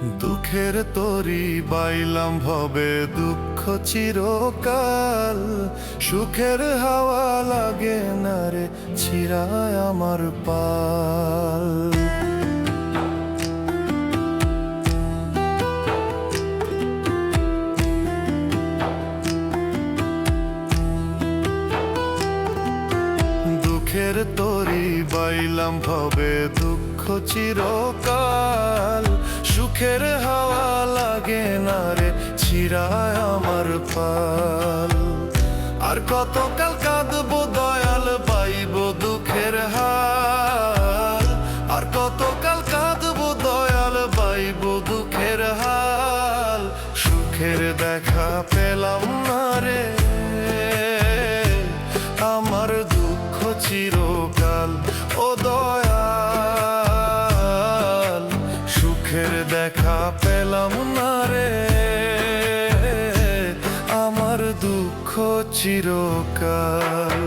দুঃখের তরি বাইলাম ভবে দুঃখ চিরকাল, সুখের হাওয়া লাগে না রে ছিড়ায় আমার পাল। দুঃখের তরি বাইলাম ভবে দুঃখ চিরকাল, সুখের হাওয়া লাগে না রে ছিড়ায় আমার পাল। আর কতকাল কাঁদবো দয়াল পাইব দুঃখের হাল, আর কতকাল কাঁদবো দয়াল পাইব দুঃখের হাল। সুখের দেখা পেলাম না রে আমার দুঃখ চিরকাল, ও দয়াল সুখের দেখা পেলাম না রে আমার দুঃখ চিরকাল।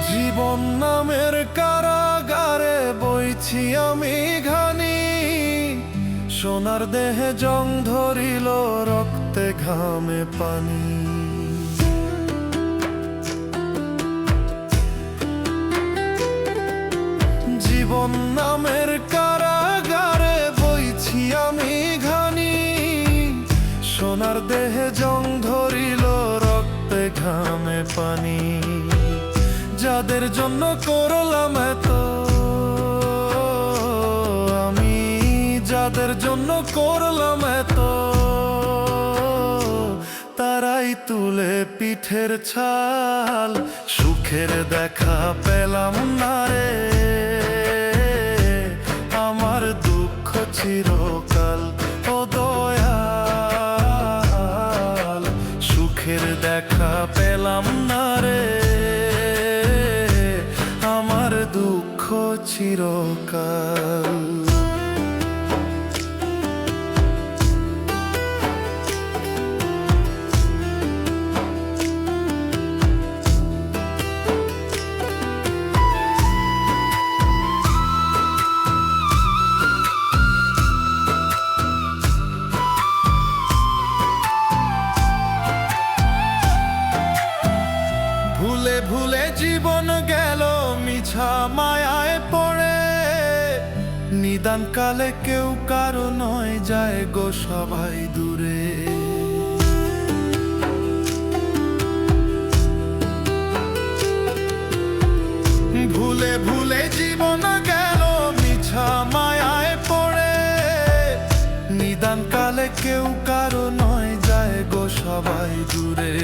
জীবন নামের কারাগারে বইছি আমি ঘানি, সোনার দেহে জং ধরিল রক্তে ঘামে পানি। জীবন নামের কারাগারে বইছি আমি ঘানি, সোনার দেহে জং ধরিল রক্তে ঘামে পানি। যাদের জন্য করলাম এত আমি, যাদের জন্য করলাম এত, তারাই তুলে পিঠের ছাল। সুখের দেখা পেলাম না রে আমার দুঃখ চিরকাল, ও দয়াল সুখের দেখা পেলাম না রে আমার দুঃখ চিরকাল। ভুলে ভুলে জীবন গেল মিছা মায়ায় পড়ে, নিদান কালে কেউ কারো নয় যায় গো সবাই দূরে। ভুলে ভুলে জীবন গেল মিছা মায়ায় পড়ে, নিদান কালে কেউ কারো নয় যায় গো সবাই দূরে।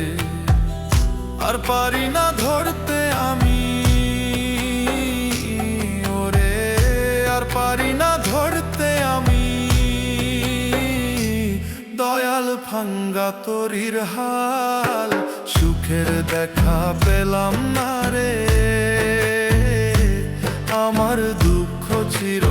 আর পারি না ধরতে আমি ওরে, আর পারি না ধরতে আমি দয়াল ভাঙ্গা তরির হাল। সুখের দেখা পেলাম না রে আমার দুঃখ চির